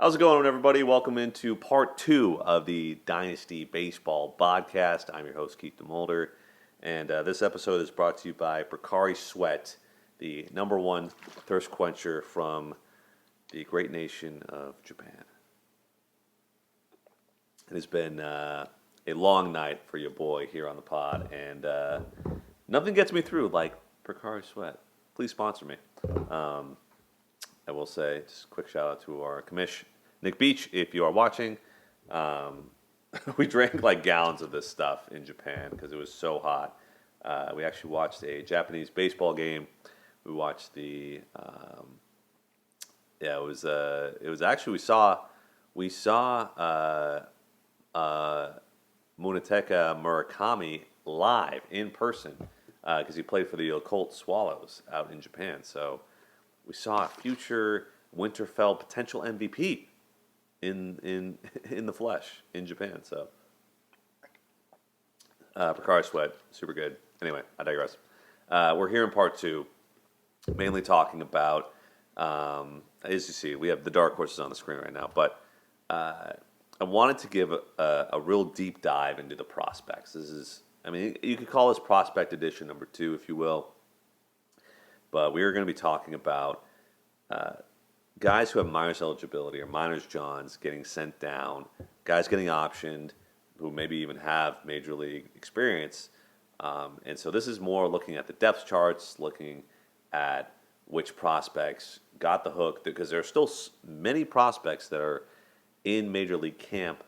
How's it going, everybody? Welcome into part 2 of the Dynasty Baseball Podcast. I'm your host, Keith Demolder, and this episode is brought to you by Pocari Sweat, the #1 thirst quencher from the great nation of Japan. It has been a long night for your boy here on the pod, and nothing gets me through like Pocari Sweat. Please sponsor me. I will say, just a quick shout out to our commish, Nick Beach, if you are watching. We drank like gallons of this stuff in Japan because it was so hot. We actually watched a Japanese baseball game. We watched it was actually, we saw Munetaka Murakami live in person because he played for the Occult Swallows out in Japan. So we saw a future Winterfell potential MVP in the flesh in Japan. So Pocari Sweat, super good. Anyway, I digress. We're here in part 2, mainly talking about, as you see, we have the dark horses on the screen right now, but I wanted to give a real deep dive into the prospects. This is, I mean, you could call this prospect edition number 2, if you will. But we are going to be talking about guys who have minors eligibility or minors Jawns getting sent down, guys getting optioned who maybe even have major league experience. And so this is more looking at the depth charts, looking at which prospects got the hook, because there are still many prospects that are in major league camp,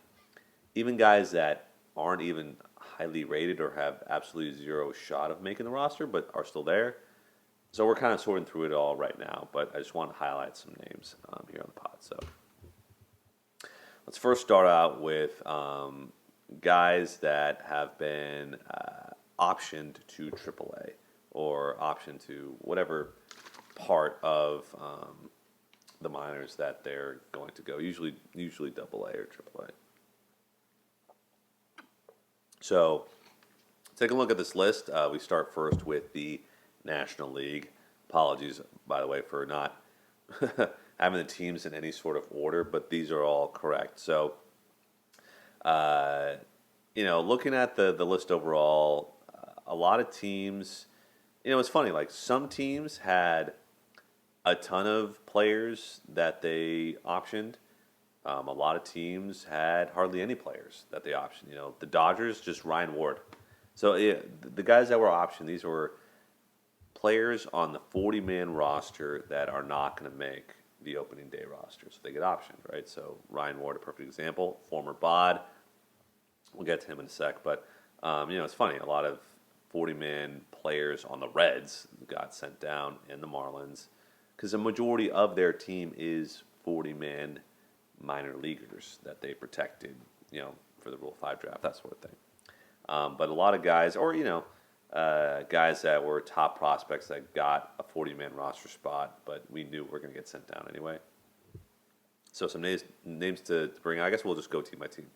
even guys that aren't even highly rated or have absolutely zero shot of making the roster, but are still there. So we're kind of sorting through it all right now, but I just want to highlight some names here on the pod. So let's first start out with guys that have been optioned to AAA or optioned to whatever part of the minors that they're going to go, usually AA or AAA. So take a look at this list. We start first with the National League. Apologies, by the way, for not having the teams in any sort of order, but these are all correct. So, looking at the list overall, a lot of teams, it's funny, like some teams had a ton of players that they optioned. A lot of teams had hardly any players that they optioned. The Dodgers, just Ryan Ward. So the guys that were optioned, these were players on the 40-man roster that are not going to make the opening day roster. So they get optioned, right? So Ryan Ward, a perfect example, former Bahd. We'll get to him in a sec. But, it's funny. A lot of 40-man players on the Reds got sent down, and the Marlins, because the majority of their team is 40-man minor leaguers that they protected, for the Rule 5 draft, that sort of thing. But a lot of guys, or, guys that were top prospects that got a 40-man roster spot, but we knew we were going to get sent down anyway. So some names to bring. I guess we'll just go team by team.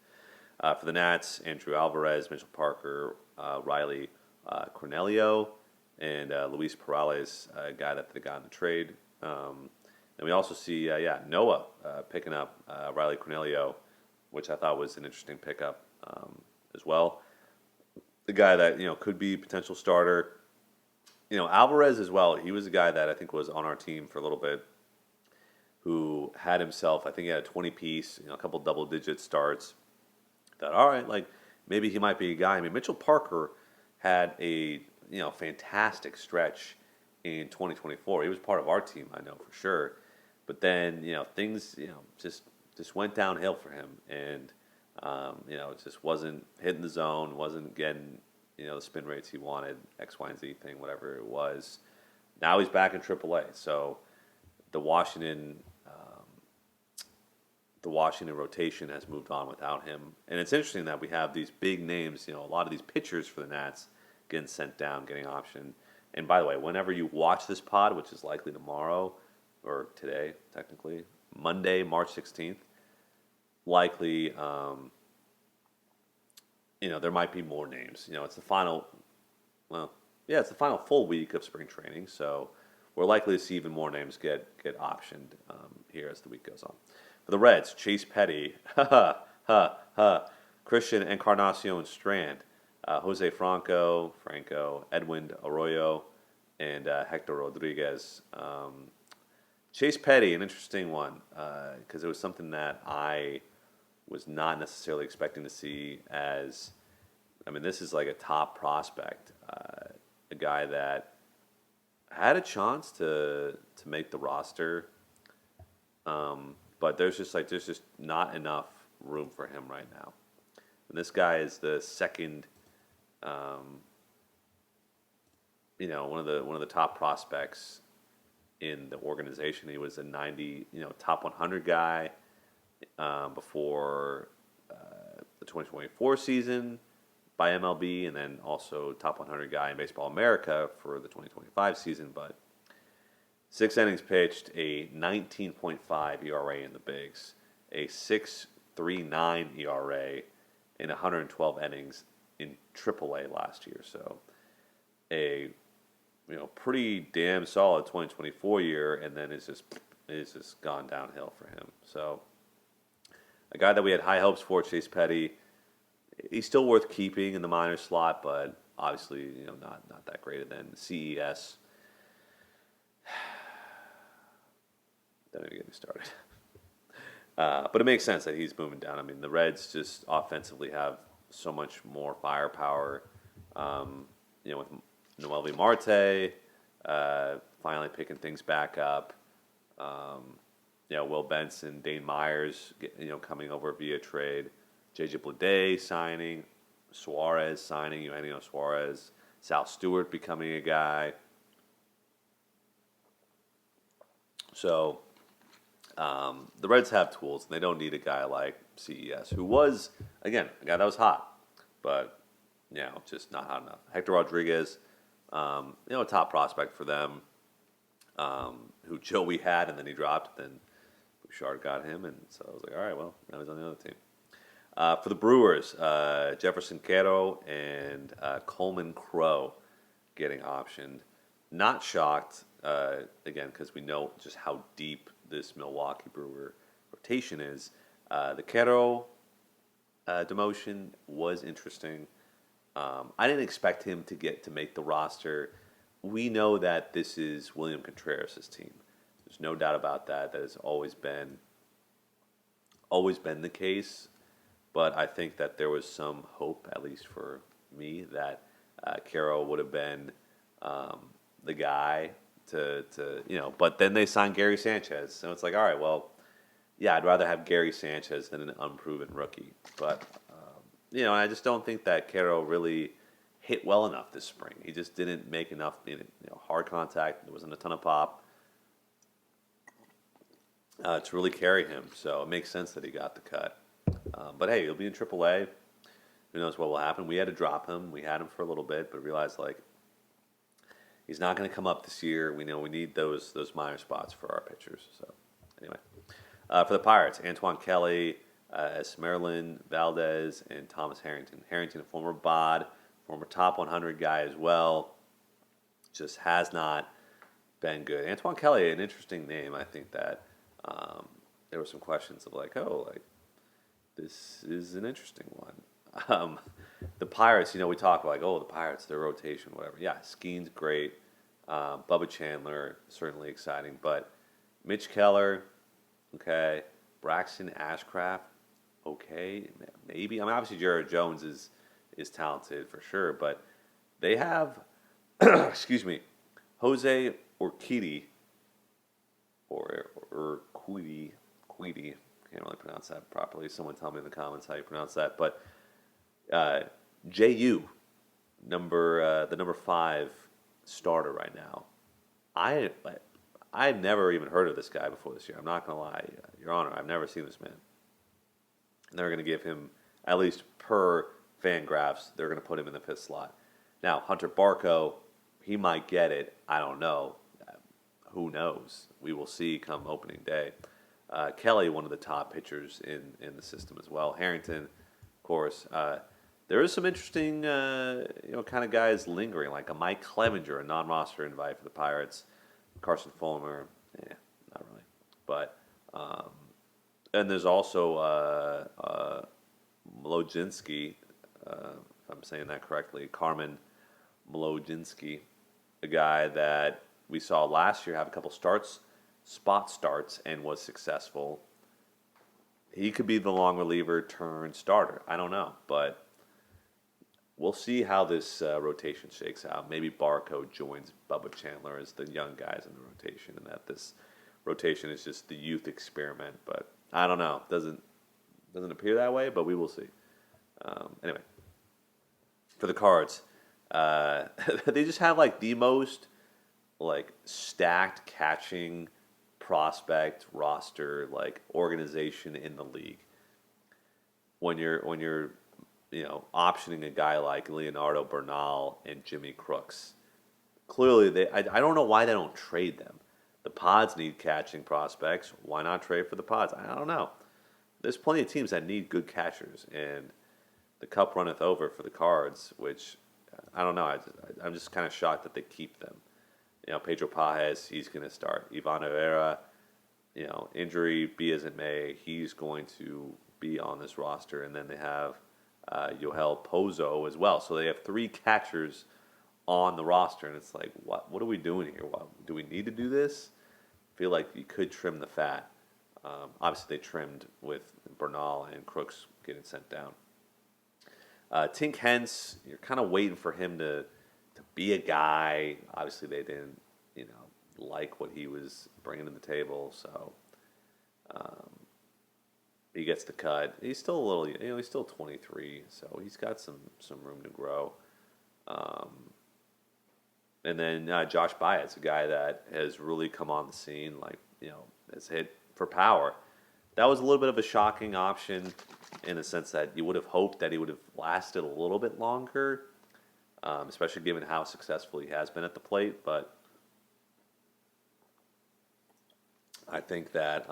For the Nats, Andrew Alvarez, Mitchell Parker, Riley Cornelio, and Luis Perales, a guy that they got in the trade. And we also see, Noah picking up Riley Cornelio, which I thought was an interesting pickup as well. The guy that, could be potential starter. Alvarez as well, he was a guy that I think was on our team for a little bit, who had himself, I think he had a 20-piece, a couple double-digit starts. Thought, all right, like, maybe he might be a guy. I mean, Mitchell Parker had a, fantastic stretch in 2024. He was part of our team, I know for sure. But then, things, just went downhill for him. And, it just wasn't hitting the zone, wasn't getting, the spin rates he wanted, X, Y, and Z thing, whatever it was. Now he's back in AAA. So the Washington rotation has moved on without him. And it's interesting that we have these big names, a lot of these pitchers for the Nats getting sent down, getting optioned. And by the way, whenever you watch this pod, which is likely tomorrow, or today, technically, Monday, March 16th, likely, there might be more names. It's the final, it's the final full week of spring training, so we're likely to see even more names get optioned here as the week goes on. For For the Reds, Chase Petty, Christian Encarnacion Strand, Jose Franco, Edwin Arroyo, and Hector Rodriguez. Chase Petty, an interesting one, because it was something that I was not necessarily expecting to see as, I mean, this is like a top prospect, a guy that had a chance to make the roster, but there's just not enough room for him right now. And this guy is the second, one of the top prospects in the organization. He was a 90, top 100 guy before the 2024 season by MLB, and then also top 100 guy in Baseball America for the 2025 season. But 6 innings pitched, a 19.5 ERA in the bigs, a 6.39 ERA in 112 innings in AAA last year. So a pretty damn solid 2024 year, and then it's just gone downhill for him. So a guy that we had high hopes for, Chase Petty, he's still worth keeping in the minor slot, but obviously not that great. And then CES, don't even get me started. But it makes sense that he's moving down. I mean, the Reds just offensively have so much more firepower. With MiLB Marte finally picking things back up. Will Benson, Dane Myers, coming over via trade. J.J. Bleday signing. Suarez signing. Eugenio Suarez. Sal Stewart becoming a guy. So the Reds have tools, and they don't need a guy like CES, who was, again, a guy that was hot, but, just not hot enough. Hector Rodriguez, a top prospect for them, who Joey had, and then he dropped, then Bouchard got him, and so I was like, all right, well, now he's on the other team. For the Brewers, Jefferson Quero and Coleman Crow getting optioned. Not shocked, again, because we know just how deep this Milwaukee Brewer rotation is. The Quero demotion was interesting. I didn't expect him to make the roster. We know that this is William Contreras' team. There's no doubt about that. That has always been the case. But I think that there was some hope, at least for me, that Quero would have been the guy to. But then they signed Gary Sanchez, so it's like, all right, well, yeah, I'd rather have Gary Sanchez than an unproven rookie. But I just don't think that Quero really hit well enough this spring. He just didn't make enough, hard contact. There wasn't a ton of pop to really carry him. So it makes sense that he got the cut. But hey, he'll be in AAA. Who knows what will happen? We had to drop him. We had him for a little bit, but realized he's not going to come up this year. We know we need those minor spots for our pitchers. So anyway, for the Pirates, Antoine Kelly, Esmeralyn Valdez, and Thomas Harrington. Harrington, a former BOD, former top 100 guy as well, just has not been good. Antoine Kelly, an interesting name. I think that there were some questions of this is an interesting one. The Pirates, we talk about the Pirates, their rotation, whatever. Yeah, Skeen's great. Bubba Chandler, certainly exciting. But Mitch Keller, okay. Braxton Ashcraft, okay. Maybe. I mean, obviously Jared Jones is talented for sure. But they have, Jose Urquidy, or Urquidy, can't really pronounce that properly. Someone tell me in the comments how you pronounce that. But JU, the number 5 starter right now. I've never even heard of this guy before this year. I'm not gonna lie, Your Honor. I've never seen this man. And they're gonna give him, at least per Fangraphs, they're gonna put him in the 5th slot. Now Hunter Barco, he might get it. I don't know. Who knows? We will see come opening day. Kelly, one of the top pitchers in the system as well. Harrington, of course. There is some interesting, kind of guys lingering, like a Mike Clevenger, a non-roster invite for the Pirates. Carson Fulmer, not really. But And there's also Mlodzinski, if I'm saying that correctly, Carmen Mlodzinski, a guy that we saw last year have a couple spot starts, and was successful. He could be the long reliever turn starter. I don't know, but we'll see how this rotation shakes out. Maybe Barco joins Bubba Chandler as the young guys in the rotation, and that this rotation is just the youth experiment. But I don't know. Doesn't appear that way, but we will see. Anyway, for the Cards, they just have like the most like stacked catching prospect roster like organization in the league. When you're optioning a guy like Leonardo Bernal and Jimmy Crooks, clearly I don't know why they don't trade them. The Pods need catching prospects. Why not trade for the Pods? I don't know. There's plenty of teams that need good catchers, and the cup runneth over for the Cards, which I don't know. I'm just kind of shocked that they keep them. Pedro Pages, he's going to start. Ivan Herrera, injury be as it may, he's going to be on this roster. And then they have Yoel Pozo as well. So they have three catchers on the roster, and it's like, what are we doing here? Do we need to do this? I feel like you could trim the fat. Obviously, they trimmed with Bernal and Crooks getting sent down. Tink Hence, you're kind of waiting for him to be a guy. Obviously, they didn't, like what he was bringing to the table, so he gets the cut. He's still a little, he's still 23, so he's got some room to grow. And then Josh Baez, a guy that has really come on the scene, has hit for power. That was a little bit of a shocking option in the sense that you would have hoped that he would have lasted a little bit longer, especially given how successful he has been at the plate. But I think that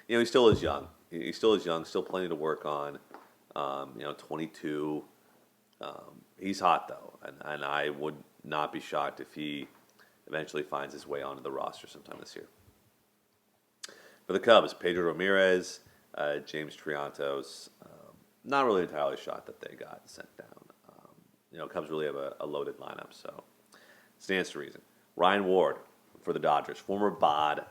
he still is young. He still is young, still plenty to work on. 22. He's hot though, and I would not be shocked if he eventually finds his way onto the roster sometime this year. For the Cubs, Pedro Ramirez, James Triantos. Not really entirely shocked that they got sent down. Cubs really have a loaded lineup, so stands to reason. Ryan Ward for the Dodgers, former Bod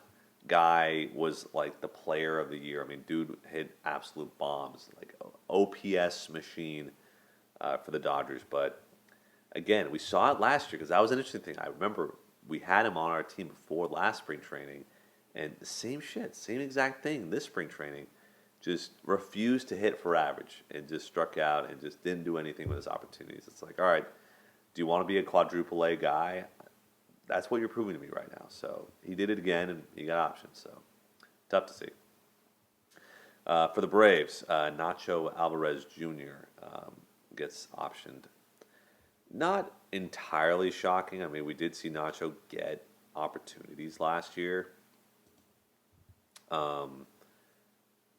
guy, was like the player of the year. I mean, dude hit absolute bombs, like OPS machine for the Dodgers. But again, we saw it last year because that was an interesting thing. I remember we had him on our team before last spring training, and the same shit, same exact thing this spring training. Just refused to hit for average and just struck out and just didn't do anything with his opportunities. It's like, all right, do you want to be a quadruple A guy? That's what you're proving to me right now. So he did it again, and he got options. So tough to see. For the Braves, Nacho Alvarez Jr. Gets optioned. Not entirely shocking. I mean, we did see Nacho get opportunities last year.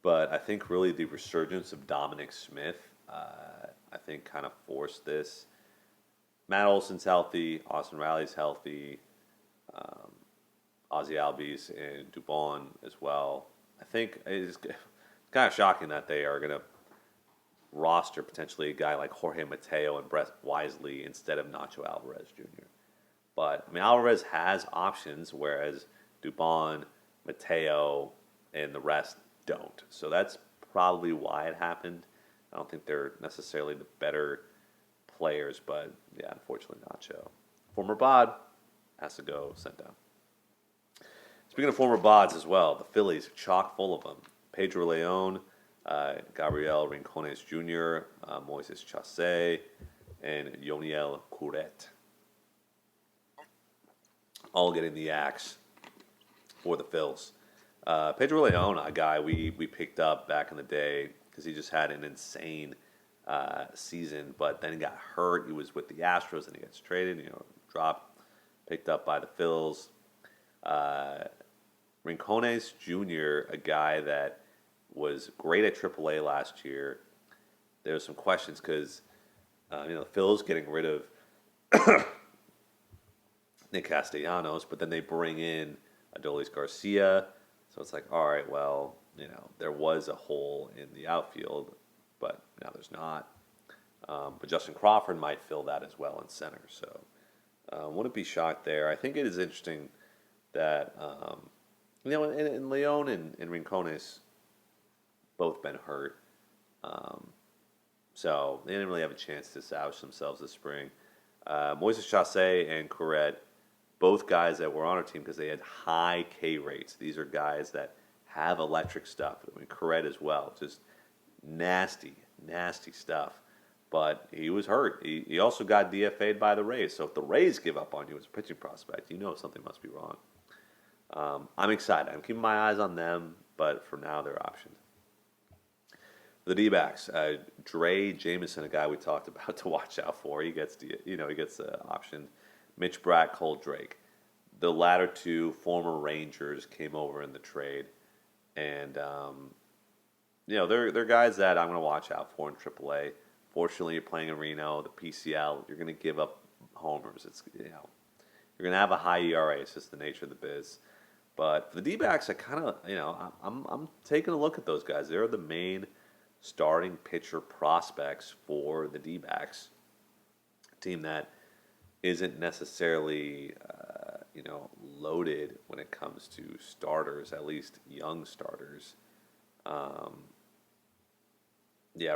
But I think really the resurgence of Dominic Smith, I think, kind of forced this. Matt Olson's healthy, Austin Riley's healthy, Ozzie Albies and Dubon as well. I think it's kind of shocking that they are going to roster potentially a guy like Jorge Mateo and Brett Wisely instead of Nacho Alvarez Jr. But, I mean, Alvarez has options, whereas Dubon, Mateo, and the rest don't. So that's probably why it happened. I don't think they're necessarily the better players, but yeah, unfortunately, Nacho. Former Bod has to go sent down. Speaking of former Bods as well, the Phillies are chock full of them. Pedro Leon, Gabriel Rincones Jr., Moises Chase, and Yoniel Couret. All getting the axe for the Phils. Pedro Leon, a guy we picked up back in the day because he just had an insane season, but then he got hurt. He was with the Astros, and he gets traded, dropped, picked up by the Phils. Rincones Jr., a guy that was great at AAA last year. There was some questions because, the Phils getting rid of Nick Castellanos, but then they bring in Adolis Garcia. So it's like, all right, well, there was a hole in the outfield, but now there's not. But Justin Crawford might fill that as well in center. So wouldn't be shocked there. I think it is interesting that, and Leon and Rincones both been hurt. So they didn't really have a chance to establish themselves this spring. Moises Chassé and Corrette, both guys that were on our team because they had high K rates. These are guys that have electric stuff. I mean, Corrette as well, just nasty, nasty stuff. But he was hurt. He also got DFA'd by the Rays. So if the Rays give up on you as a pitching prospect, something must be wrong. I'm excited. I'm keeping my eyes on them, but for now, they're options. The D-backs, Dre Jameson, a guy we talked about to watch out for. He gets optioned. Mitch Bratt, Cole Drake. The latter two former Rangers came over in the trade, and they're guys that I'm going to watch out for in AAA. Fortunately, you're playing in Reno, the PCL. You're going to give up homers. You're going to have a high ERA. It's just the nature of the biz. But for the D-backs, I kind of I'm taking a look at those guys. They're the main starting pitcher prospects for the D-backs. A team that isn't necessarily loaded when it comes to starters, at least young starters.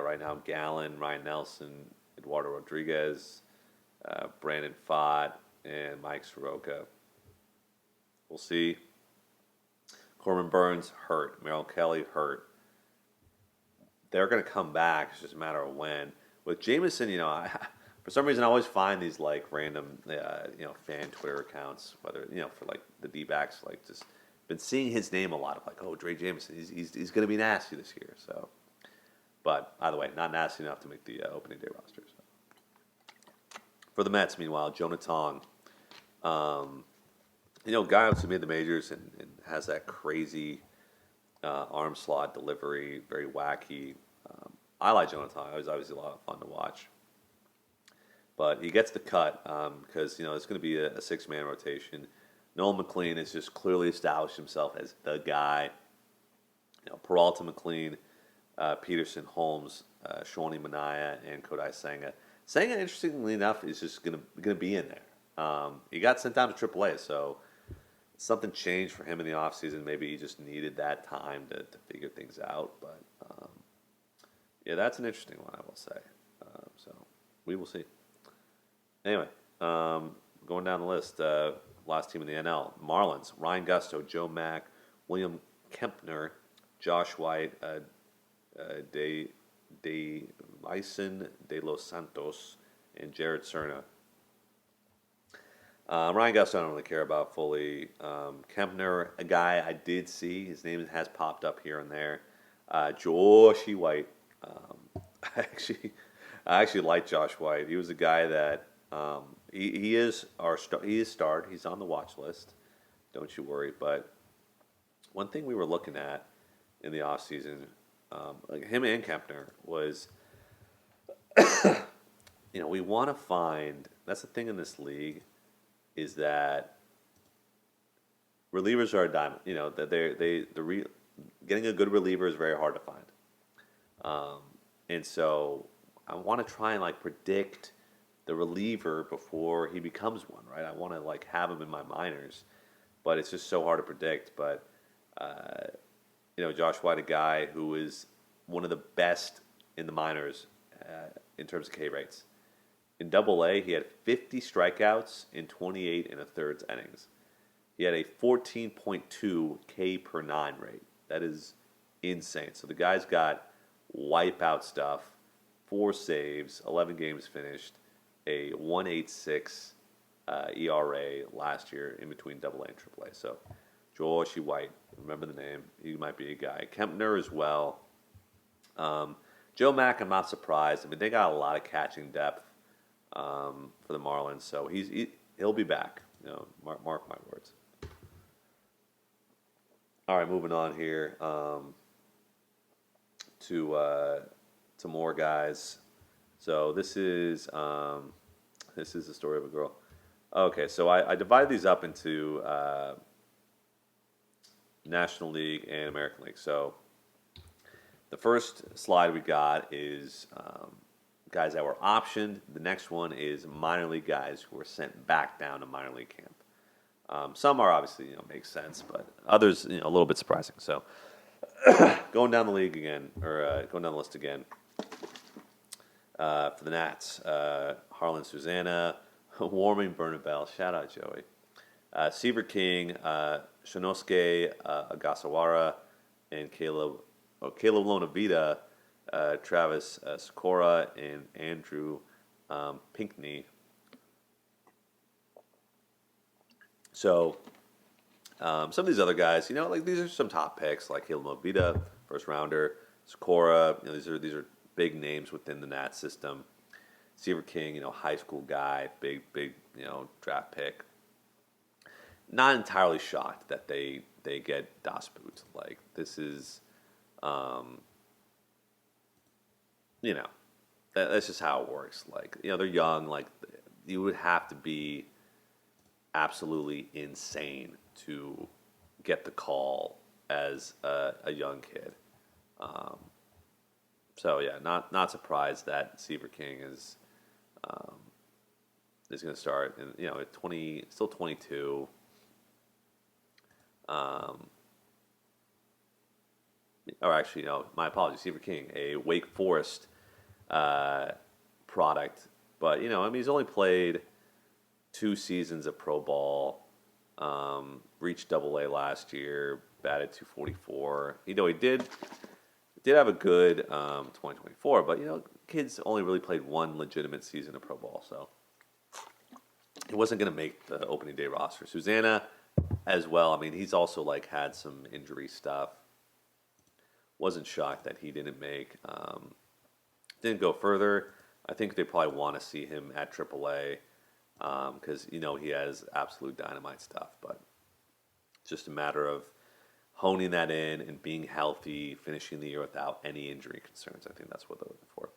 Right now, Gallen, Ryan Nelson, Eduardo Rodriguez, Brandon Pfaadt, and Mike Soroka. We'll see. Corbin Burns hurt. Merrill Kelly hurt. They're going to come back. It's just a matter of when. With Jameson, for some reason, I always find these random, fan Twitter accounts, whether for the D-backs, just been seeing his name a lot of Dre Jameson. He's going to be nasty this year. So. But, by the way, not nasty enough to make the opening day roster. So. For the Mets, meanwhile, Jonah Tong. Guy who made the majors and has that crazy arm slot delivery, very wacky. I like Jonah Tong. It was obviously a lot of fun to watch. But he gets the cut because, it's going to be a six-man rotation. Nolan McLean has just clearly established himself as the guy. Peralta, McLean, Peterson, Holmes, Shawnee Manaea, and Kodai Senga. Senga, interestingly enough, is just gonna be in there. He got sent down to AAA, so something changed for him in the offseason. Maybe he just needed that time to figure things out. But that's an interesting one, I will say. So we will see. Anyway, going down the list, last team in the NL: Marlins, Ryan Gusto, Joe Mack, William Kempner, Josh White, De Los Santos, and Jared Cerna. Ryan Gusto I don't really care about fully. Kempner, a guy I did see. His name has popped up here and there. Joshy White. I actually like Josh White. He was a guy that he is starred. He's on the watch list. Don't you worry. But one thing we were looking at in the offseason, him and Kempner, was we want to find. That's the thing in this league, is that relievers are a diamond. That getting a good reliever is very hard to find. And so I want to try and predict the reliever before he becomes one, right? I want to have him in my minors, but it's just so hard to predict. But Josh White, a guy who is one of the best in the minors in terms of K rates. In Double-A, he had 50 strikeouts in 28 1/3 innings. He had a 14.2 K per 9 rate. That is insane. So the guy's got wipeout stuff, 4 saves, 11 games finished, a 1.86 ERA last year in between Double-A and Triple-A. So Joshy White, remember the name. He might be a guy. Kempner as well. Joe Mack, I'm not surprised. I mean, they got a lot of catching depth for the Marlins, so he'll be back. Mark my words. All right, moving on here to more guys. So this is the story of a girl. Okay, so I divided these up into National League and American League. So the first slide we got is guys that were optioned. The next one is minor league guys who were sent back down to minor league camp. Some are obviously make sense, but others a little bit surprising. So going down the league again, or going down the list again. For the Nats, Harlan Susanna, Warming Bernabel, shout out Joey, Seaver King, Shinosuke Agasawara, and Caleb Lonavita, Travis Sikora, and Andrew Pinckney. So some of these other guys, these are some top picks, like Caleb Lonavita, first rounder, Sikora. These are big names within the Nats system. Seaver King, high school guy, big, draft pick. Not entirely shocked that they get Das Boot. Like, this is, that's just how it works. Like, they're young. Like, you would have to be absolutely insane to get the call as a young kid. So yeah, not surprised that Seaver King is going to start, and at still 22. Or actually, my apologies, Seaver King, a Wake Forest product, but he's only played 2 seasons of pro ball. Reached Double-A last year, batted .244. He did have a good 2024, but kids only really played 1 legitimate season of pro ball, so he wasn't going to make the opening day roster. Susanna as well. I mean, he's also had some injury stuff. Wasn't shocked that he didn't make. Didn't go further. I think they probably want to see him at AAA because he has absolute dynamite stuff, but it's just a matter of honing that in and being healthy, finishing the year without any injury concerns. I think that's what they're looking for.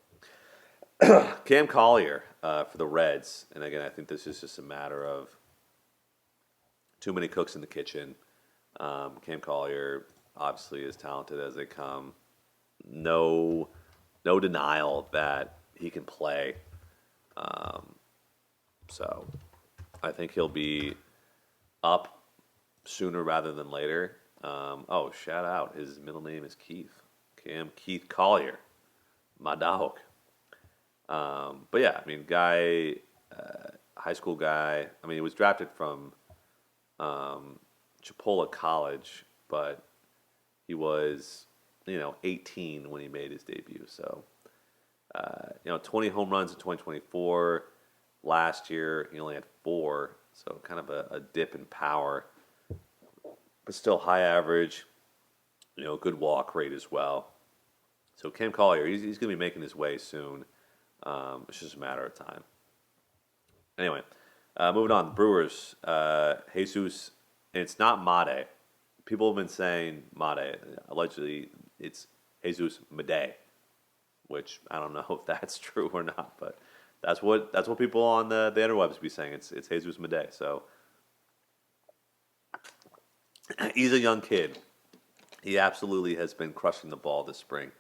Cam Collier for the Reds. And again, I think this is just a matter of too many cooks in the kitchen. Cam Collier obviously as talented as they come. No denial that he can play. So I think he'll be up sooner rather than later. Shout out. His middle name is Keith. Keith Collier. My dog. But yeah, I mean, guy, high school guy. I mean, he was drafted from Chipola College, but he was, 18 when he made his debut. So, 20 home runs in 2024. Last year, he only had 4. So kind of a dip in power. But still high average, good walk rate as well. So Cam Collier, he's going to be making his way soon. It's just a matter of time. Anyway, moving on. The Brewers, Jesus, and it's not Made. People have been saying Made. Allegedly, it's Jesus Made, which I don't know if that's true or not, but that's what people on the interwebs be saying. It's Jesus Made. So he's a young kid. He absolutely has been crushing the ball this spring.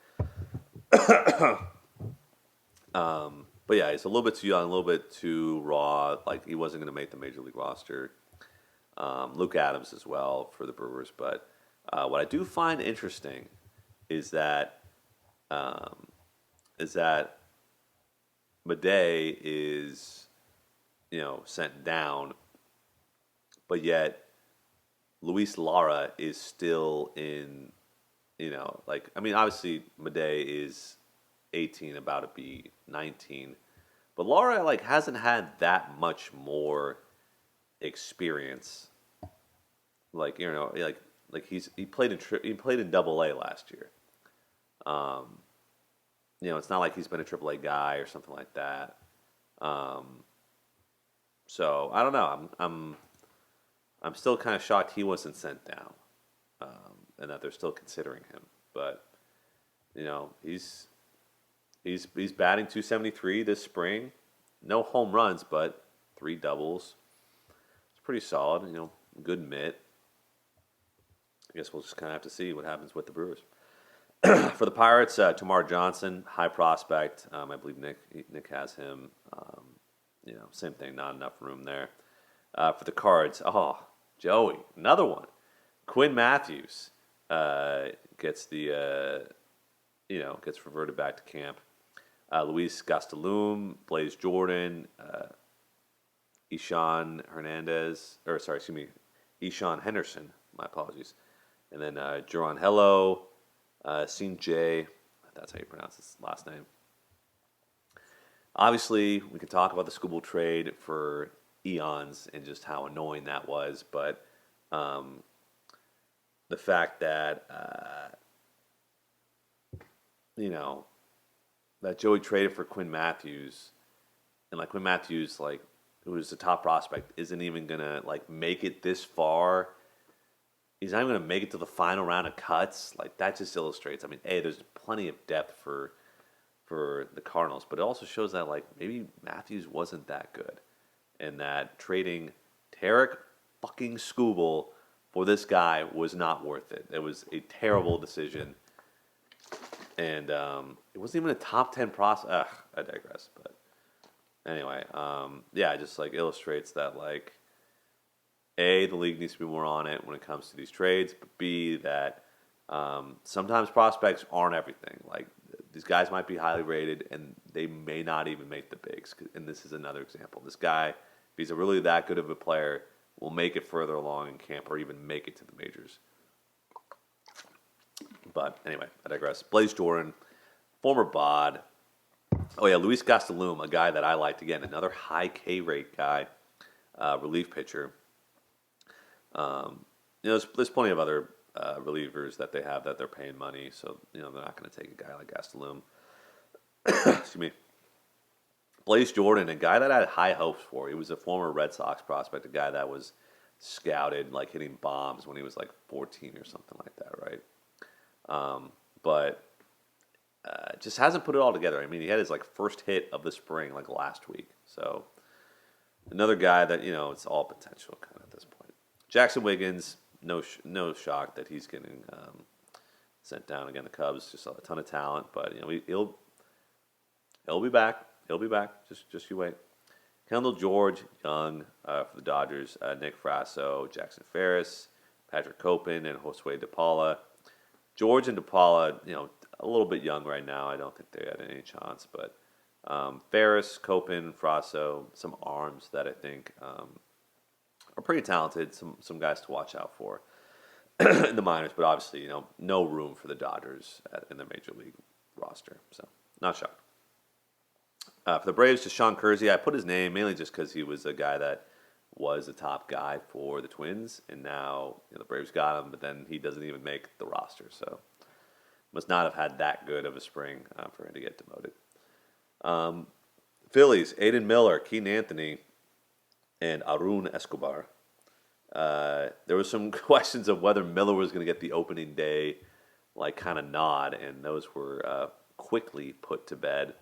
But yeah, he's a little bit too young, a little bit too raw. Like, he wasn't going to make the major league roster. Luke Adams as well for the Brewers. But what I do find interesting is that Made is sent down, but yet Luis Lara is still in. Obviously Made is 18, about to be 19, but Lara hasn't had that much more experience. He played in Double-A last year. It's not like he's been a Triple-A guy or something like that. So I don't know. I'm still kind of shocked he wasn't sent down, and that they're still considering him. But he's batting .273 this spring. No home runs, but 3 doubles. It's pretty solid. Good mitt. I guess we'll just kind of have to see what happens with the Brewers. For the Pirates, Tamar Johnson, high prospect. I believe Nick has him. Same thing, not enough room there. For the Cards, Joey, another one. Quinn Matthews gets gets reverted back to camp. Luis Gastelum, Blaze Jordan, Ishan Henderson. My apologies. And then Jeron Hello, Scene J. That's how you pronounce his last name. Obviously, we can talk about the Skubal trade for eons and just how annoying that was, but the fact that that Joey traded for Quinn Matthews, and like Quinn Matthews, like who is the top prospect, isn't even gonna like make it this far. He's not even gonna make it to the final round of cuts. Like that just illustrates. I mean, there's plenty of depth for the Cardinals, but it also shows that like maybe Matthews wasn't that good, and that trading Tarek fucking Skubal for this guy was not worth it. It was a terrible decision. And it wasn't even a top 10 prospect. I digress. But anyway, it just like illustrates that like A, the league needs to be more on it when it comes to these trades, but B, that sometimes prospects aren't everything. Like these guys might be highly rated and they may not even make the bigs. And this is another example. This guy, if he's really that good of a player, will make it further along in camp or even make it to the majors. But anyway, I digress. Blaze Jordan, former Bod. Oh yeah, Luis Gastelum, a guy that I liked. Again, another high K rate guy, relief pitcher. There's plenty of other relievers that they have that they're paying money, so they're not going to take a guy like Gastelum. Excuse me. Blaze Jordan, a guy that I had high hopes for. He was a former Red Sox prospect, a guy that was scouted, like hitting bombs when he was like 14 or something like that, right? But just hasn't put it all together. I mean, he had his like first hit of the spring like last week. So another guy that it's all potential kind of at this point. Jackson Wiggins, no shock that he's getting sent down again. The Cubs, just a ton of talent, but he'll be back. He'll be back. Just you wait. Kendall George, young for the Dodgers. Nick Frasso, Jackson Ferris, Patrick Copen, and Josue DePaula. George and DePaula, a little bit young right now. I don't think they had any chance. But Ferris, Copen, Frasso, some arms that I think are pretty talented. Some guys to watch out for in the minors. But obviously, no room for the Dodgers in their major league roster. So not shocked. For the Braves, to Sean Kersey, I put his name mainly just because he was a guy that was the top guy for the Twins, and now the Braves got him, but then he doesn't even make the roster, so must not have had that good of a spring for him to get demoted. Phillies, Aiden Miller, Keaton Anthony, and Arun Escobar. There was some questions of whether Miller was going to get the opening day like kind of nod, and those were quickly put to bed.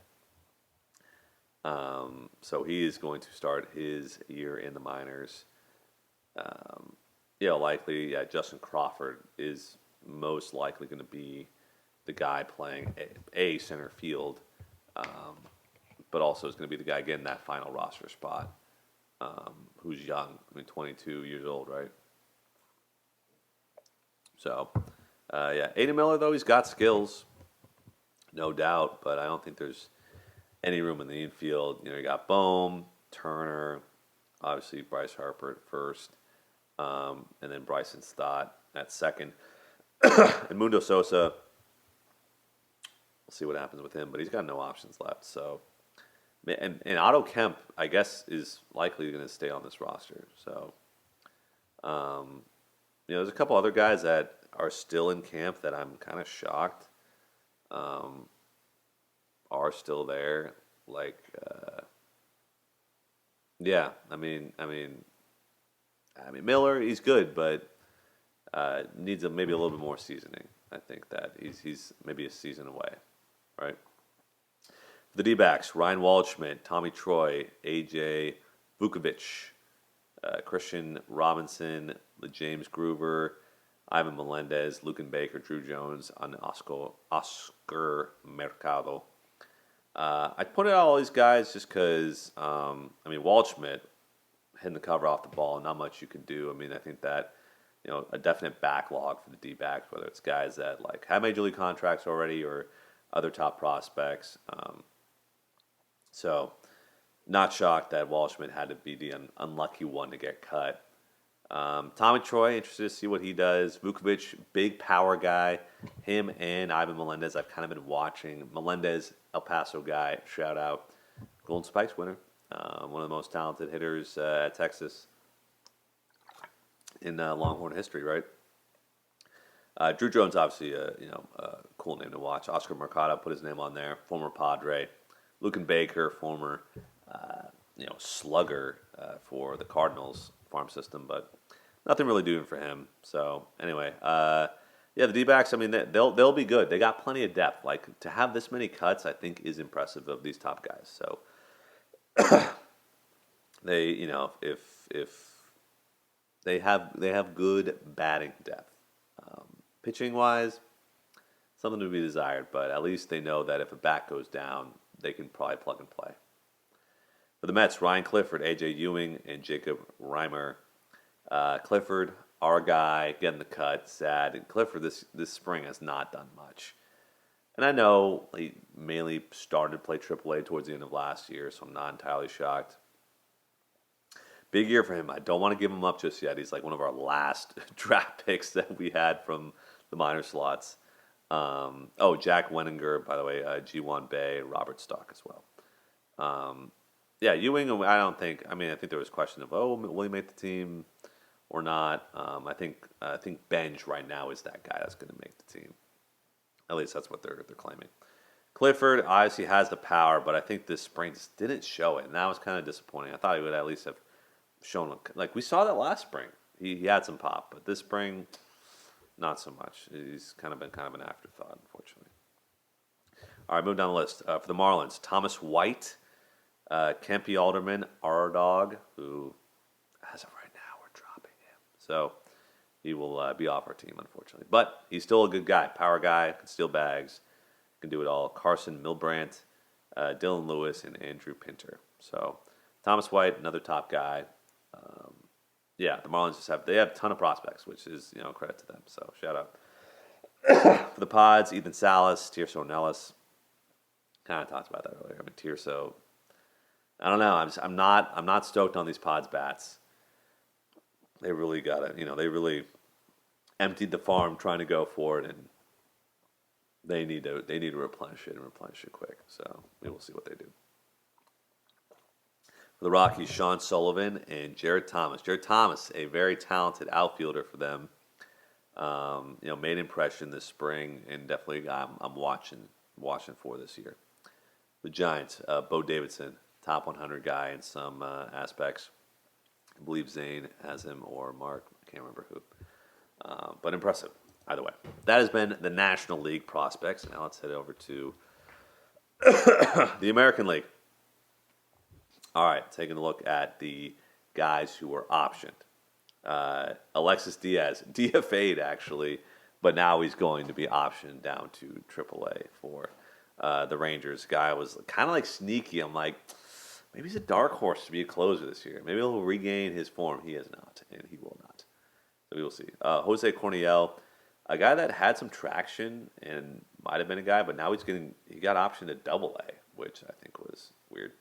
So he is going to start his year in the minors. Likely, Justin Crawford is most likely going to be the guy playing a center field, but also is going to be the guy getting that final roster spot, who's young. I mean, 22 years old, right? So, Aiden Miller, though, he's got skills, no doubt, but I don't think there's any room in the infield. You got Bohm, Turner, obviously Bryce Harper at first, and then Bryson Stott at second. And Mundo Sosa, we'll see what happens with him, but he's got no options left. So, and Otto Kemp, I guess, is likely going to stay on this roster. So, there's a couple other guys that are still in camp that I'm kind of shocked are still there. Like, I mean, Miller, he's good, but needs maybe a little bit more seasoning. I think that he's maybe a season away, right? For the D-backs, Ryan Waldschmidt, Tommy Troy, AJ Vukovic, Christian Robinson, James Groover, Ivan Melendez, Lucan Baker, Drew Jones, and Oscar Mercado. I pointed out all these guys just because, Waldschmidt hitting the cover off the ball, not much you can do. I mean, I think that, a definite backlog for the D-backs, whether it's guys that have major league contracts already or other top prospects. So, not shocked that Waldschmidt had to be the unlucky one to get cut. Tommy Troy, interested to see what he does. Vukovic, big power guy. Him and Ivan Melendez, I've kind of been watching. Melendez, El Paso guy, shout out. Golden Spikes winner. One of the most talented hitters at Texas in Longhorn history, right? Drew Jones, obviously, a cool name to watch. Oscar Mercado put his name on there. Former Padre. Lucan Baker, former, slugger for the Cardinals farm system, but nothing really doing for him. So anyway, the D-backs. I mean, they'll be good. They got plenty of depth. To have this many cuts, I think, is impressive of these top guys. So they, if they have good batting depth, pitching wise, something to be desired. But at least they know that if a bat goes down, they can probably plug and play. For the Mets, Ryan Clifford, A.J. Ewing, and Jacob Reimer. Clifford, our guy, getting the cut, sad. And Clifford this spring has not done much. And I know he mainly started to play AAA towards the end of last year, so I'm not entirely shocked. Big year for him. I don't want to give him up just yet. He's one of our last draft picks that we had from the minor slots. Jack Wenninger, by the way, G1 Bay, Robert Stock as well. Ewing, I think there was question of, will he make the team or not? I think Benj right now is that guy that's going to make the team. At least that's what they're claiming. Clifford obviously has the power, but I think this spring just didn't show it, and that was kind of disappointing. I thought he would at least have shown, we saw that last spring. He had some pop, but this spring, not so much. He's been an afterthought, unfortunately. All right, move down the list. For the Marlins, Thomas White, Kempe Alderman, our dog, who, as of right now, we're dropping him. So he will be off our team, unfortunately. But he's still a good guy, power guy, can steal bags, can do it all. Carson Milbrandt, Dylan Lewis, and Andrew Pinter. So Thomas White, another top guy. The Marlins have a ton of prospects, which is credit to them. So shout out. For the Pods, Ethan Salas, Tirso Nellis. Kind of talked about that earlier. Tirso. I don't know. I'm not stoked on these Pods bats. They really got it. They really emptied the farm trying to go for it, and they need to replenish it quick. So we will see what they do. For the Rockies, Sean Sullivan and Jared Thomas. Jared Thomas, a very talented outfielder for them. Made impression this spring, and definitely a guy I'm watching for this year. The Giants, Bo Davidson, top 100 guy in some aspects. I believe Zane has him or Mark. I can't remember who. But impressive, either way. That has been the National League prospects. Now let's head over to the American League. All right, taking a look at the guys who were optioned. Alexis Diaz, DFA'd actually, but now he's going to be optioned down to AAA for the Rangers. Guy was kind of sneaky. I'm like, maybe he's a dark horse to be a closer this year. Maybe he'll regain his form. He has not, and he will not. So we will see. Jose Corniel, a guy that had some traction and might have been a guy, but now he got optioned to AA, which I think was weird.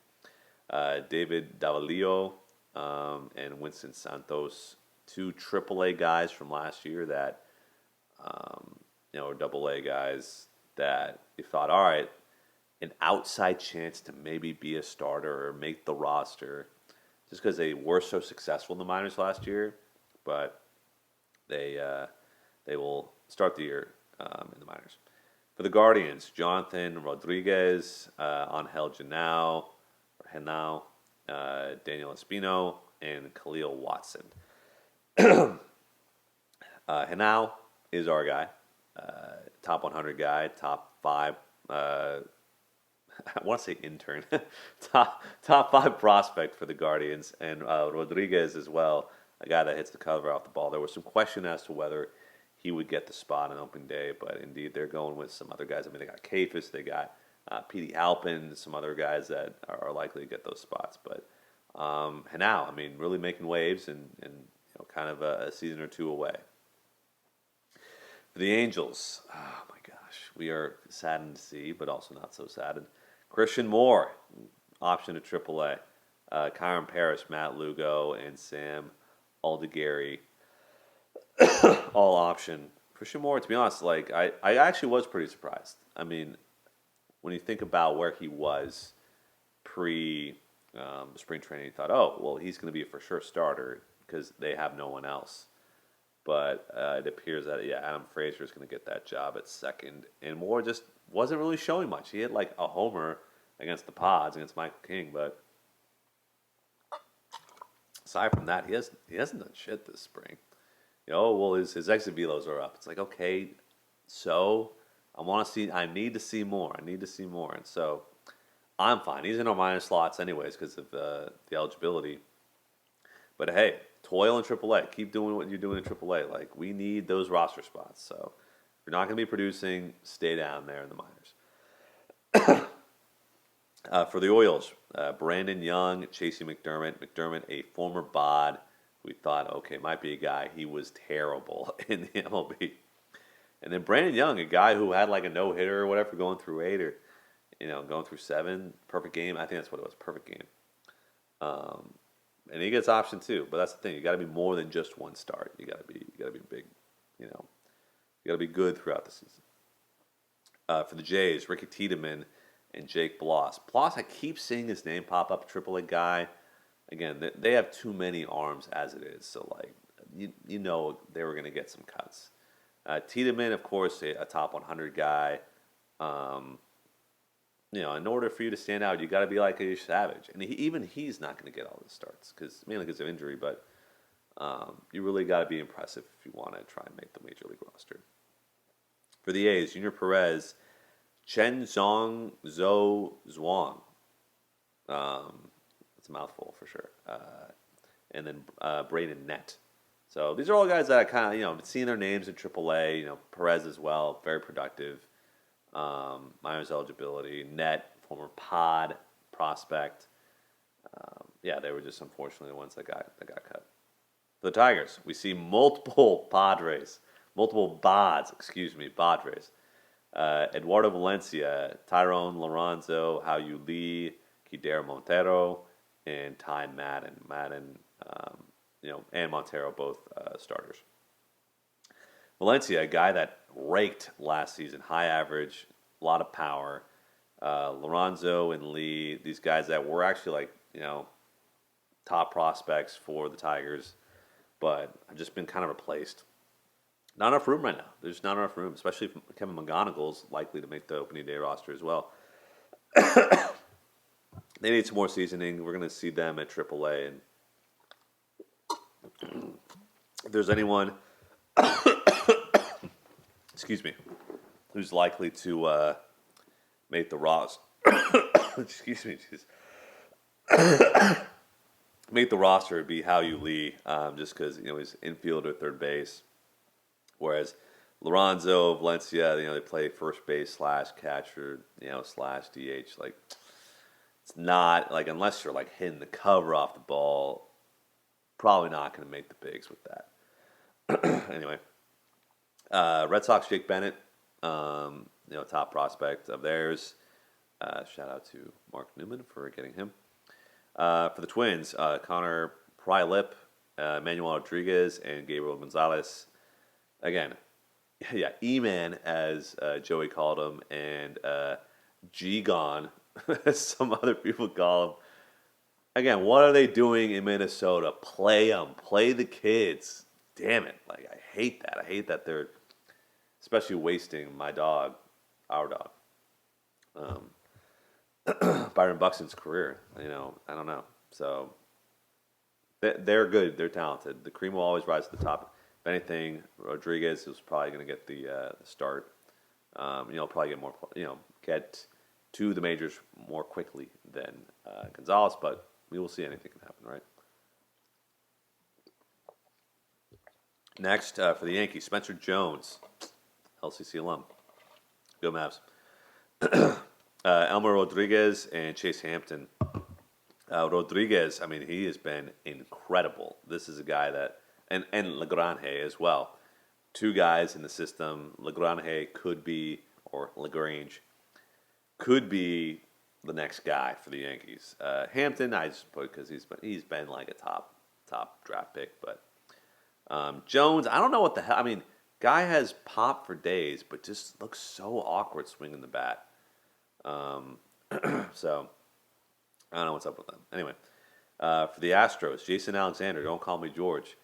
David Davalillo and Winston Santos, two AAA guys from last year that, AA guys that you thought, all right, an outside chance to maybe be a starter or make the roster, just because they were so successful in the minors last year, but they will start the year in the minors. For the Guardians, Jonathan Rodriguez, Angel Henao, Daniel Espino, and Khalil Watson. Henao is our guy, top 100 guy, top 5. I want to say intern, top 5 prospect for the Guardians, and Rodriguez as well, a guy that hits the cover off the ball. There was some question as to whether he would get the spot on opening day. But indeed, they're going with some other guys. I mean, they got Kafis, they got Petey Halpin, some other guys that are likely to get those spots. But Hanau, I mean, really making waves and kind of a season or two away. For the Angels, oh my gosh, we are saddened to see, but also not so saddened. Christian Moore, option to AAA. Kyron Parrish, Matt Lugo, and Sam Aldegari, all option. Christian Moore, to be honest, like I actually was pretty surprised. I mean, when you think about where he was pre spring training, you thought, oh, well, he's going to be a for sure starter because they have no one else. But it appears that, Adam Frazier is going to get that job at second. And Moore just wasn't really showing much. He had like a homer against the Pods, against Michael King, but aside from that, he hasn't done shit this spring. Well, his exit velos are up. It's like, okay, so I need to see more. And so I'm fine. He's in our minor slots anyways because of the eligibility. But hey, toil in AAA. Keep doing what you're doing in AAA. Like, we need those roster spots. So if you're not going to be producing, stay down there in the minors. For the Orioles, Brandon Young, Chasey McDermott. McDermott, a former Bod. We thought, okay, might be a guy. He was terrible in the MLB. And then Brandon Young, a guy who had like a no-hitter or whatever going through 8 or, going through 7. Perfect game. I think that's what it was, perfect game. And he gets option too. But that's the thing. You got to be more than just one start. You got to be big, you got to be good throughout the season. For the Jays, Ricky Tiedemann and Jake Bloss. Bloss, I keep seeing his name pop up, AAA guy. Again, they have too many arms as it is. So, like, they were going to get some cuts. Tiedemann, of course, a top 100 guy. In order for you to stand out, you got to be like a Savage. And he's not going to get all the starts, mainly because of injury. But you really got to be impressive if you want to try and make the Major League roster. For the A's, Junior Perez, Chen Zong Zhou Zhuang. It's a mouthful for sure. And then Braden Nett. So these are all guys that I kind of, seeing their names in AAA. Perez as well, very productive. Minors eligibility. Nett, former Pod prospect. They were just unfortunately the ones that got cut. For the Tigers, we see multiple Padres. Padres. Eduardo Valencia, Tyrone Lorenzo, Hao-Yu Lee, Kidera Montero, and Ty Madden. And Montero, both starters. Valencia, a guy that raked last season, high average, a lot of power. Lorenzo and Lee, these guys that were actually top prospects for the Tigers, but have just been kind of replaced. Not enough room right now. There's not enough room, especially if Kevin McGonigal's likely to make the opening day roster as well. They need some more seasoning. We're going to see them at AAA. And if there's anyone, excuse me, who's likely to make the roster, excuse me, make the roster, it'd be Hao-Yu Lee, just because he's infield or third base. Whereas Lorenzo, Valencia, they play first base / catcher, / DH. Like, it's not like, unless you're like hitting the cover off the ball, probably not going to make the bigs with that. Anyway, Red Sox, Jake Bennett, top prospect of theirs. Shout out to Mark Newman for getting him. For the Twins, Connor Prilip, Manuel Rodriguez, and Gabriel Gonzalez. Again, E-Man, as Joey called him, and G-Gon, as some other people call him. Again, what are they doing in Minnesota? Play them. Play the kids. Damn it. Like, I hate that. I hate that they're especially wasting my dog, our dog. Byron Buxton's career, I don't know. So, they're good. They're talented. The cream will always rise to the top. If anything, Rodriguez is probably going to get the start. Probably get more, get to the majors more quickly than Gonzalez, but we will see. Anything can happen, right? Next, for the Yankees, Spencer Jones, LCC alum. Go Mavs. Elmer Rodriguez and Chase Hampton. Rodriguez, I mean, he has been incredible. This is a guy that, and Lagrange as well. Two guys in the system. Lagrange could be, or Lagrange, could be the next guy for the Yankees. Hampton, I just put because he's been like a top draft pick, but Jones, I don't know what the hell. I mean, guy has pop for days, but just looks so awkward swinging the bat. So I don't know what's up with them. Anyway, for the Astros, Jason Alexander, don't call me George.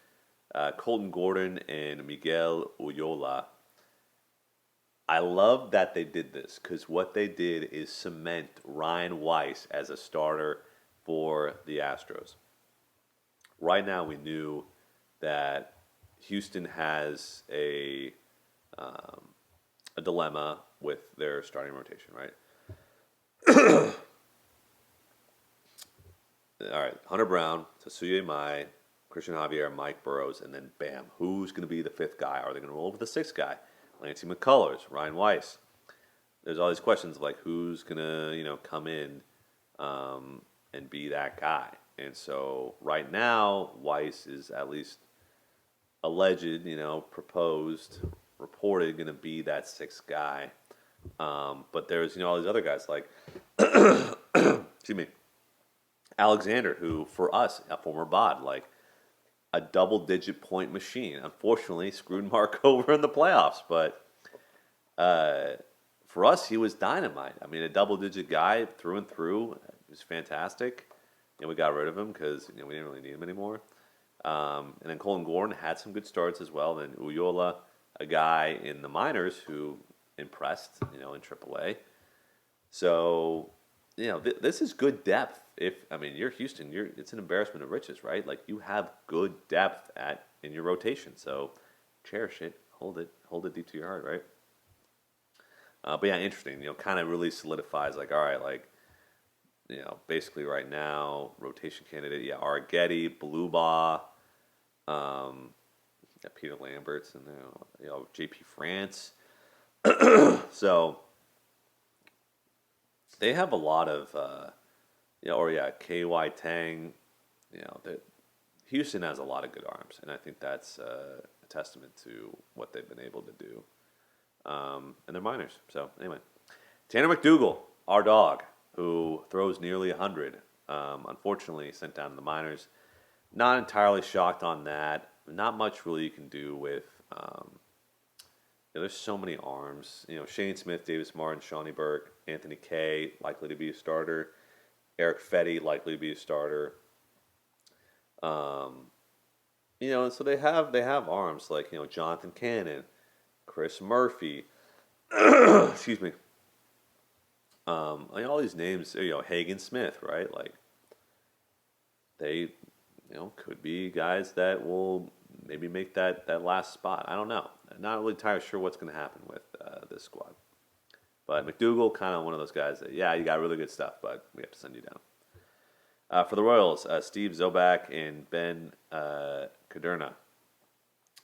Colton Gordon and Miguel Uyola. I love that they did this because what they did is cement Ryan Weiss as a starter for the Astros. Right now, we knew that Houston has a dilemma with their starting rotation, right? All right, Hunter Brown, Tetsuya Mai, Christian Javier, Mike Burrows, and then bam, who's going to be the fifth guy? Are they going to roll with the sixth guy? Lancey McCullers, Ryan Weiss. There's all these questions of like who's going to come in and be that guy. And so right now, Weiss is at least alleged, proposed, reported going to be that sixth guy. But there's all these other guys like, excuse me, Alexander, who for us, a former Bahd, like a double-digit point machine. Unfortunately, screwed Mark over in the playoffs, but for us, he was dynamite. I mean, a double-digit guy through and through. He was fantastic. And we got rid of him because we didn't really need him anymore. And then Colin Gordon had some good starts as well. Then Uyola, a guy in the minors who impressed, in AAA. So, this is good depth. You're Houston, it's an embarrassment of riches, right? Like you have good depth in your rotation. So cherish it, hold it deep to your heart, right? But yeah, interesting. Kind of really solidifies like, all right, like, basically right now, rotation candidate, yeah, Arrighetti, Blubaugh, Peter Lambert's and JP France. So they have a lot of, KY Tang. That Houston has a lot of good arms, and I think that's a testament to what they've been able to do. And they're minors. So anyway, Tanner McDougal, our dog, who throws nearly 100, unfortunately sent down to the minors. Not entirely shocked on that. Not much really you can do with. There's so many arms. Shane Smith, Davis Martin, Shawnee Burke, Anthony Kay, likely to be a starter. Eric Fetty, likely to be a starter. So they have arms like Jonathan Cannon, Chris Murphy. Excuse me. All these names, Hagen Smith, right? Like they, could be guys that will maybe make that last spot. I don't know. I'm not really entirely sure what's going to happen with this squad. But McDougal, kind of one of those guys that, yeah, you got really good stuff, but we have to send you down. For the Royals, Steve Zobak and Ben Caderna.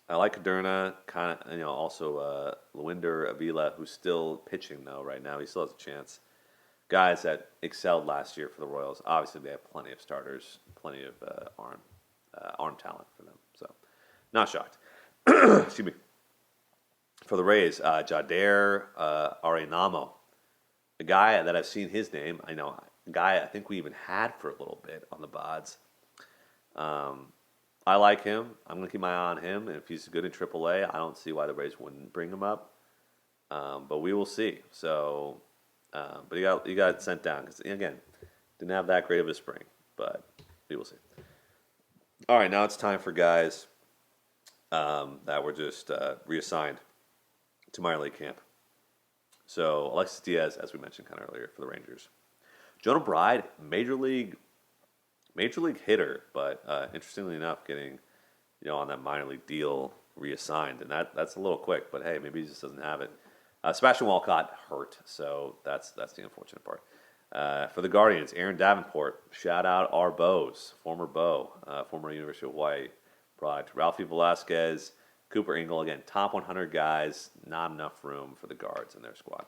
I like Caderna, kind of, also Luinder Avila, who's still pitching, though, right now. He still has a chance. Guys that excelled last year for the Royals. Obviously, they have plenty of starters, plenty of arm talent for them. So, not shocked. Excuse me. For the Rays, Jader Arenamo, a guy that I've seen his name. A guy I think we even had for a little bit on the Bahds. I like him. I'm going to keep my eye on him. And if he's good in AAA, I don't see why the Rays wouldn't bring him up. But we will see. So, but he got sent down because again, didn't have that great of a spring. But we will see. All right, now it's time for guys that were just reassigned to minor league camp. So Alexis Diaz, as we mentioned kind of earlier, for the Rangers. Jonah Bride, major league hitter, but interestingly enough, getting on that minor league deal reassigned, and that's a little quick. But hey, maybe he just doesn't have it. Sebastian Walcott hurt, so that's the unfortunate part. For the Guardians, Aaron Davenport, shout out our Bows, former University of Hawaii product. Ralphie Velasquez, Cooper Ingle, again, top 100 guys, not enough room for the guards in their squad.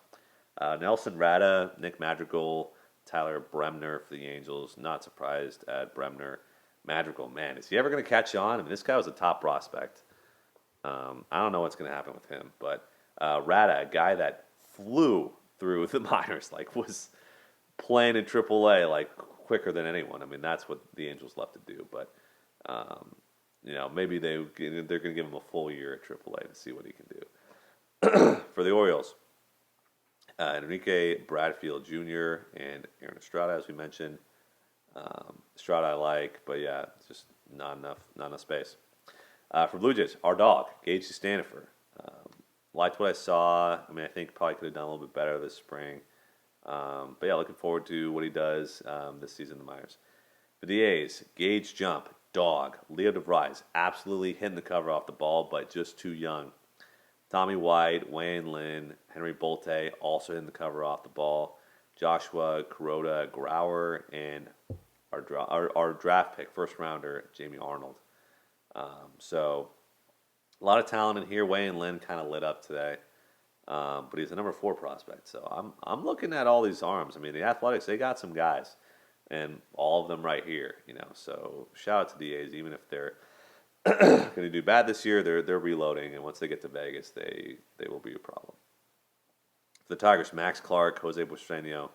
Nelson Rada, Nick Madrigal, Tyler Bremner for the Angels. Not surprised at Bremner. Madrigal, man, is he ever going to catch on? I mean, this guy was a top prospect. I don't know what's going to happen with him, but Rada, a guy that flew through the minors, like was playing in AAA like quicker than anyone. I mean, that's what the Angels love to do. But maybe they're going to give him a full year at AAA to see what he can do. For the Orioles, Enrique Bradfield Jr. and Aaron Estrada, as we mentioned. Estrada I like, but yeah, it's just not enough space. For Blue Jays, our dog, Gage Stanifer. Liked what I saw. I mean, I think probably could have done a little bit better this spring. But yeah, looking forward to what he does this season in the minors. For the A's, Gage Jump, dog. Leo DeVries, absolutely hitting the cover off the ball, but just too young. Tommy White, Wayne Lynn, Henry Bolte, also hitting the cover off the ball. Joshua Kuroda Grauer, and our draft pick, first rounder, Jamie Arnold. So a lot of talent in here. Wayne Lynn kind of lit up today, but he's a number 4 prospect. So I'm looking at all these arms. I mean, the Athletics, they got some guys, and all of them right here. So shout out to the A's, even if they're going to do bad this year, they're reloading, and once they get to Vegas, they will be a problem. For the Tigers, Max Clark, Jose Briseño.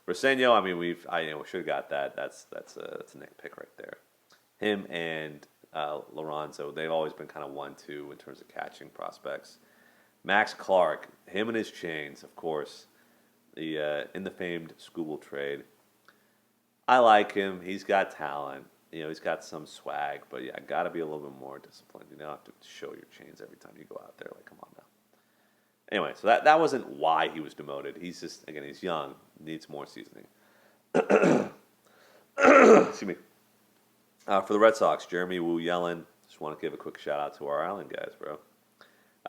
Briseño, I mean, we should have got that. That's a Nick pick right there. Him and Lorenzo, they've always been kind of 1-2 in terms of catching prospects. Max Clark, him and his chains, of course, in the famed Scooble trade. I like him. He's got talent. He's got some swag, but yeah, got to be a little bit more disciplined. You don't have to show your chains every time you go out there. Like, come on now. Anyway, so that wasn't why he was demoted. He's just, again, he's young, needs more seasoning. Excuse me. For the Red Sox, Jeremy Wu Yellen. Just want to give a quick shout out to our island guys, bro.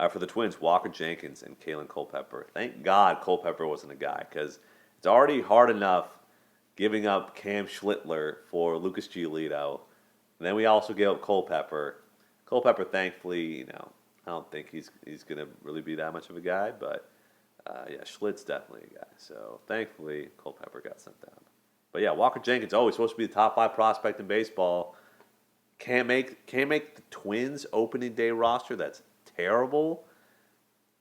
For the Twins, Walker Jenkins and Kalen Culpepper. Thank God Culpepper wasn't a guy, because it's already hard enough giving up Cam Schlittler for Lucas Giolito. And then we also gave up Culpepper. Culpepper, thankfully, I don't think he's going to really be that much of a guy, but yeah, Schlitt's definitely a guy. So thankfully, Culpepper got sent down. But yeah, Walker Jenkins, he's supposed to be the top 5 prospect in baseball. Can't make the Twins opening day roster. That's terrible.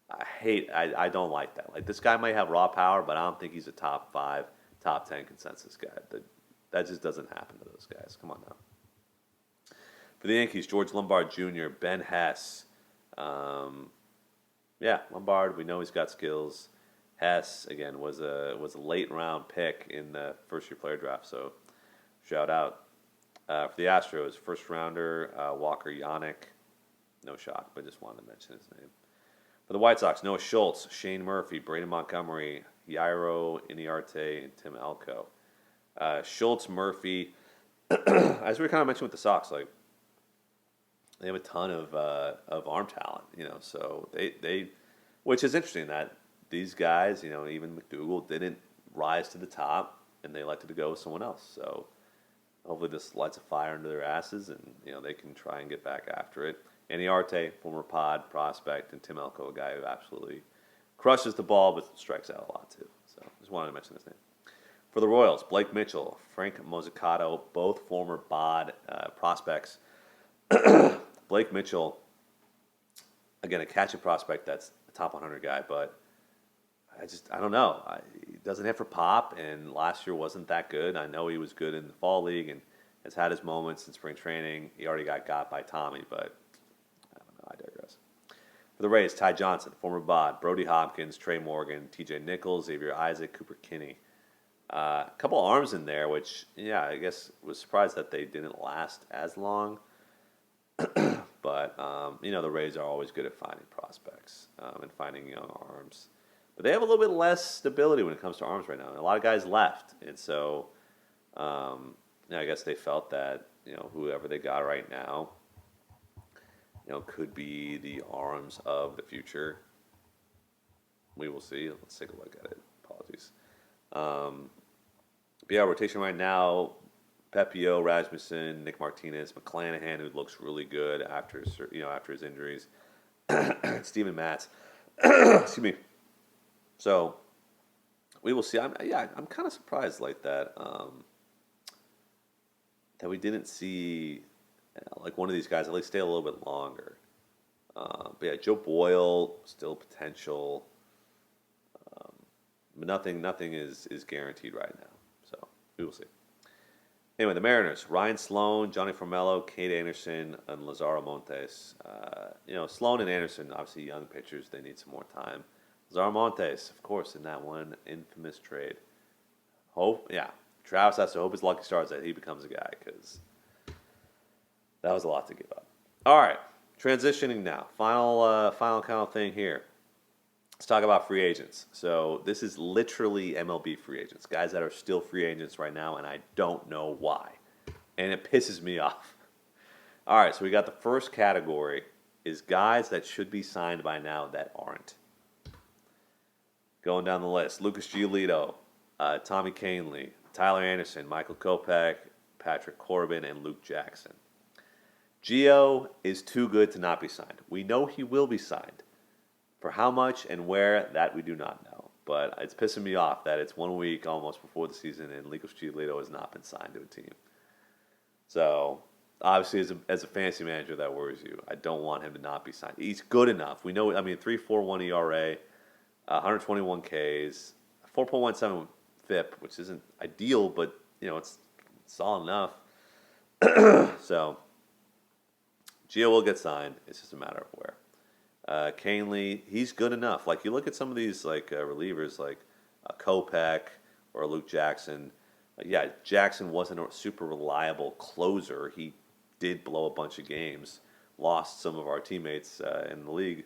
I don't like that. Like, this guy might have raw power, but I don't think he's a top 5, top 10 consensus guy. That just doesn't happen to those guys. Come on now. For the Yankees, George Lombard Jr., Ben Hess. Yeah, Lombard, we know he's got skills. Hess, again, was a late round pick in the first year player draft, so shout out. For the Astros, first rounder, Walker Yannick. No shock, but just wanted to mention his name. For the White Sox, Noah Schultz, Shane Murphy, Braden Montgomery, Jairo Iniarte, and Tim Elko. Schultz, Murphy, as we kind of mentioned with the Sox, like, they have a ton of arm talent, so they which is interesting that these guys, even McDougal didn't rise to the top, and they elected to go with someone else. So hopefully this lights a fire under their asses, and they can try and get back after it. Iniarte, former Pod prospect, and Tim Elko, a guy who absolutely crushes the ball but strikes out a lot too. So just wanted to mention his name. For the Royals, Blake Mitchell, Frank Mozzicato, both former Bod prospects. Blake Mitchell, again, a catching prospect that's a top 100 guy, but I don't know. He doesn't hit for pop, and last year wasn't that good. I know he was good in the fall league and has had his moments in spring training. He already got by Tommy, but I don't know. I digress. For the Rays, Ty Johnson, former Bod, Brody Hopkins, Trey Morgan, TJ Nichols, Xavier Isaac, Cooper Kinney. A couple arms in there, which, yeah, I guess was surprised that they didn't last as long. But, the Rays are always good at finding prospects and finding young arms. But they have a little bit less stability when it comes to arms right now. And a lot of guys left. And so, I guess they felt that, whoever they got right now, could be the arms of the future. We will see. Let's take a look at it. Apologies. But yeah, rotation right now, Pepio, Rasmussen, Nick Martinez, McClanahan, who looks really good after after his injuries, Steven Matz. Excuse me. So we will see. I'm kind of surprised like that. That we didn't see like one of these guys at least stay a little bit longer. But yeah, Joe Boyle still potential, but nothing is guaranteed right now. So we will see. Anyway, the Mariners: Ryan Sloan, Johnny Formello, Kate Anderson, and Lazaro Montes. Sloan and Anderson, obviously young pitchers. They need some more time. Lazaro Montes, of course, in that one infamous trade. Travis has to hope his lucky stars that he becomes a guy because that was a lot to give up. All right, transitioning now. Final kind of thing here. Let's talk about free agents. So this is literally MLB free agents, guys that are still free agents right now, and I don't know why, and it pisses me off. All right, so we got the first category is guys that should be signed by now that aren't. Going down the list: Lucas Giolito, Tommy Kahnle, Tyler Anderson, Michael Kopech, Patrick Corbin, and Luke Jackson. Gio is too good to not be signed. We know he will be signed. For how much and where, that we do not know. But it's pissing me off that it's 1 week almost before the season and Lucas Giolito has not been signed to a team. So, obviously, as a fantasy manager, that worries you. I don't want him to not be signed. He's good enough. We know, 3.41 ERA, 121 Ks, 4.17 FIP, which isn't ideal, but, it's solid enough. So, Gio will get signed. It's just a matter of where. Kahnle, he's good enough. Like, you look at some of these relievers like Kopech or Luke Jackson. Jackson wasn't a super reliable closer. He did blow a bunch of games, lost some of our teammates in the league.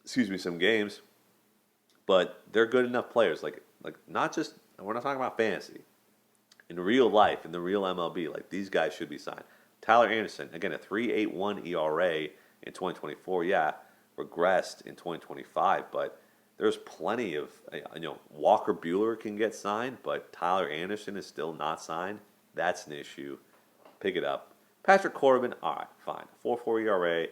Some games, but they're good enough players. Like not just, we're not talking about fantasy. In real life, in the real MLB, like these guys should be signed. Tyler Anderson, again, a 3.81 ERA in 2024. Regressed in 2025, but there's plenty of, Walker Buehler can get signed, but Tyler Anderson is still not signed. That's an issue. Pick it up. Patrick Corbin, all right, fine. 4.4 ERA,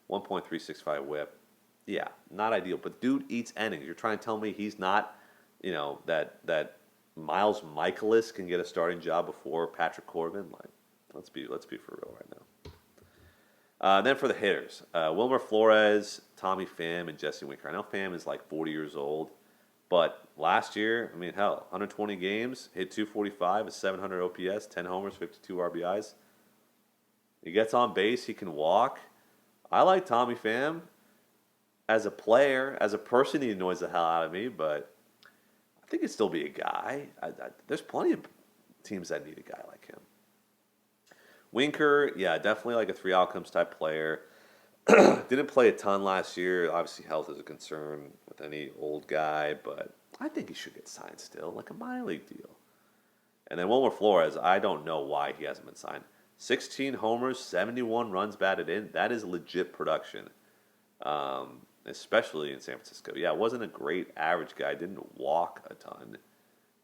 1.365 whip. Yeah, not ideal, but dude eats innings. You're trying to tell me he's not, that Miles Michaelis can get a starting job before Patrick Corbin? Like, let's be for real right now. Then for the hitters, Wilmer Flores, Tommy Pham, and Jesse Winker. I know Pham is like 40 years old, but last year, 120 games, hit 245, a 700 OPS, 10 homers, 52 RBIs. He gets on base, he can walk. I like Tommy Pham as a player. As a person, he annoys the hell out of me, but I think he'd still be a guy. There's plenty of teams that need a guy like him. Winker, definitely like a 3 outcomes type player. Didn't play a ton last year. Obviously, health is a concern with any old guy, but I think he should get signed still, like a minor league deal. And then Wilmer Flores, I don't know why he hasn't been signed. 16 homers, 71 runs batted in. That is legit production, especially in San Francisco. Yeah, it wasn't a great average guy. Didn't walk a ton,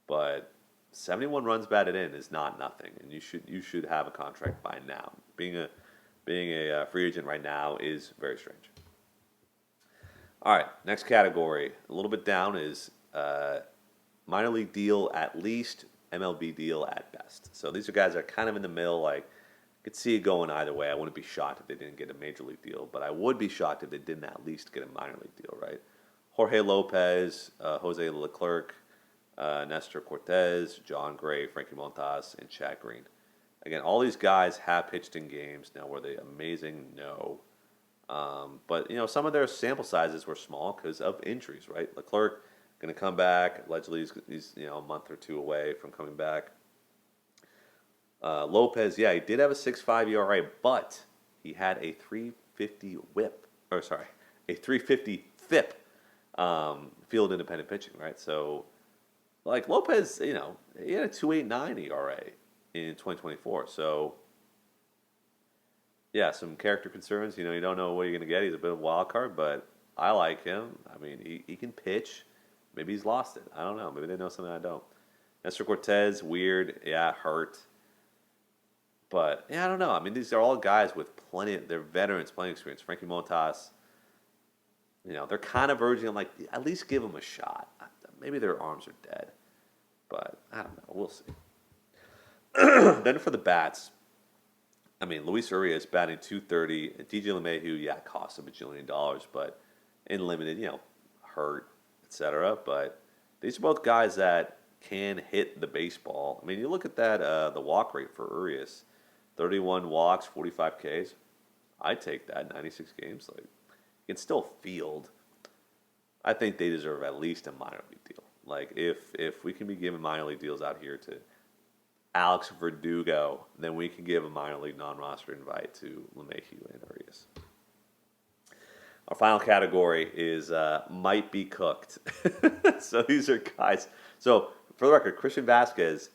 but 71 runs batted in is not nothing, and you should have a contract by now. Being a free agent right now is very strange. All right, next category, a little bit down, is minor league deal at least, MLB deal at best. So these are guys that are kind of in the middle. Like, I could see it going either way. I wouldn't be shocked if they didn't get a major league deal, but I would be shocked if they didn't at least get a minor league deal, right? Jorge Lopez, Jose Leclerc, Nestor Cortez, John Gray, Frankie Montas, and Chad Green. Again, all these guys have pitched in games. Now, were they amazing? No. But, some of their sample sizes were small because of injuries, right? Leclerc going to come back. Allegedly, he's a month or two away from coming back. Lopez, he did have a 6.5 ERA, but he had a 350 whip. Or, sorry, a 350 FIP, field independent pitching, right? So, like Lopez, he had a 2.89 ERA in 2024. So, some character concerns. You don't know what you're going to get. He's a bit of a wild card, but I like him. He can pitch. Maybe he's lost it. I don't know. Maybe they know something I don't. Nestor Cortez, weird. Yeah, hurt. But yeah, I don't know. I mean, these are all guys with plenty. They're veterans, plenty of experience. Frankie Montas. They're kind of verging on like at least give them a shot. Maybe their arms are dead, but I don't know. We'll see. Then for the bats, I mean, Luis Urias batting 230, and DJ LeMahieu, yeah, cost him $1 jillion, but in limited, hurt, etc. But these are both guys that can hit the baseball. I mean, you look at that, the walk rate for Urias, 31 walks, 45 Ks. I'd take that, 96 games. Like, you can still field. I think they deserve at least a minor league deal. Like, if we can be giving minor league deals out here to Alex Verdugo, then we can give a minor league non-roster invite to LeMahieu and Urias. Our final category is might be cooked. So these are guys. So for the record, Christian Vasquez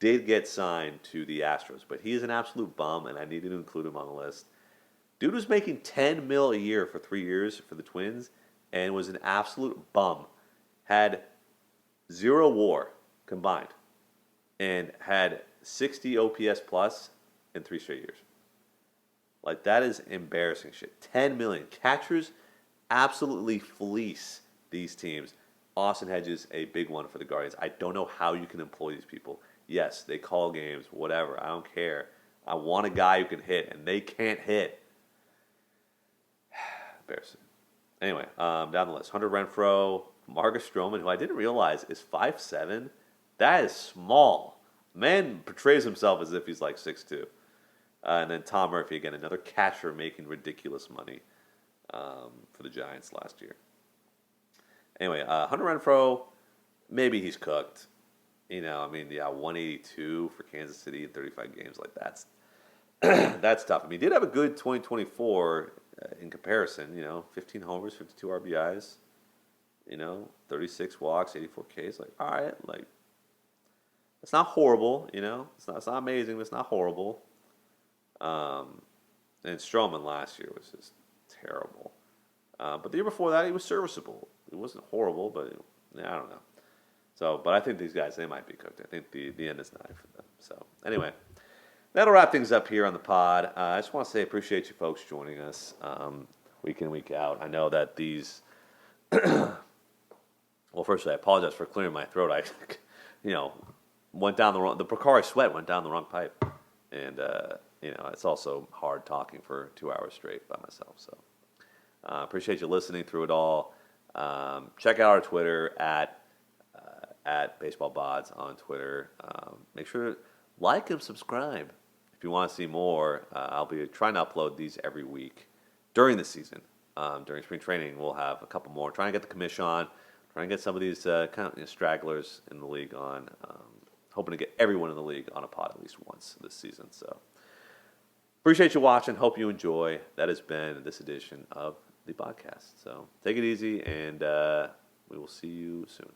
did get signed to the Astros, but he is an absolute bum, and I needed to include him on the list. Dude was making $10 million a year for 3 years for the Twins, and was an absolute bum. Had 0 WAR combined, and had 60 OPS plus in 3 straight years. Like, that is embarrassing shit. $10 million. Catchers absolutely fleece these teams. Austin Hedges, a big one for the Guardians. I don't know how you can employ these people. Yes, they call games, whatever. I don't care. I want a guy who can hit, and they can't hit. Embarrassing. Anyway, down the list. Hunter Renfroe, Marcus Stroman, who I didn't realize is 5'7". That is small. Man portrays himself as if he's like 6'2". And then Tom Murphy, again, another catcher making ridiculous money for the Giants last year. Anyway, Hunter Renfroe, maybe he's cooked. 182 for Kansas City in 35 games. Like, that's tough. I mean, he did have a good 2024 in comparison. 15 homers, 52 RBIs. 36 walks, 84 Ks. Like, all right, like, it's not horrible. It's not amazing, but it's not horrible. And Stroman last year was just terrible. But the year before that, he was serviceable. It wasn't horrible, but I don't know. So, but I think these guys, they might be cooked. I think the end is nigh for them. So, anyway, that'll wrap things up here on the pod. I just want to say I appreciate you folks joining us week in, week out. I know that these... Well, firstly, I apologize for clearing my throat. I, went down the Pocari Sweat went down the wrong pipe. And, it's also hard talking for 2 hours straight by myself. So, appreciate you listening through it all. Check out our Twitter at Baseball Bahds on Twitter. Make sure to like and subscribe if you want to see more. I'll be trying to upload these every week during the season. During spring training, we'll have a couple more. Trying to get the commission on. Trying to get some of these kind of stragglers in the league on. Hoping to get everyone in the league on a pod at least once this season. So appreciate you watching. Hope you enjoy. That has been this edition of the podcast. So take it easy, and we will see you soon.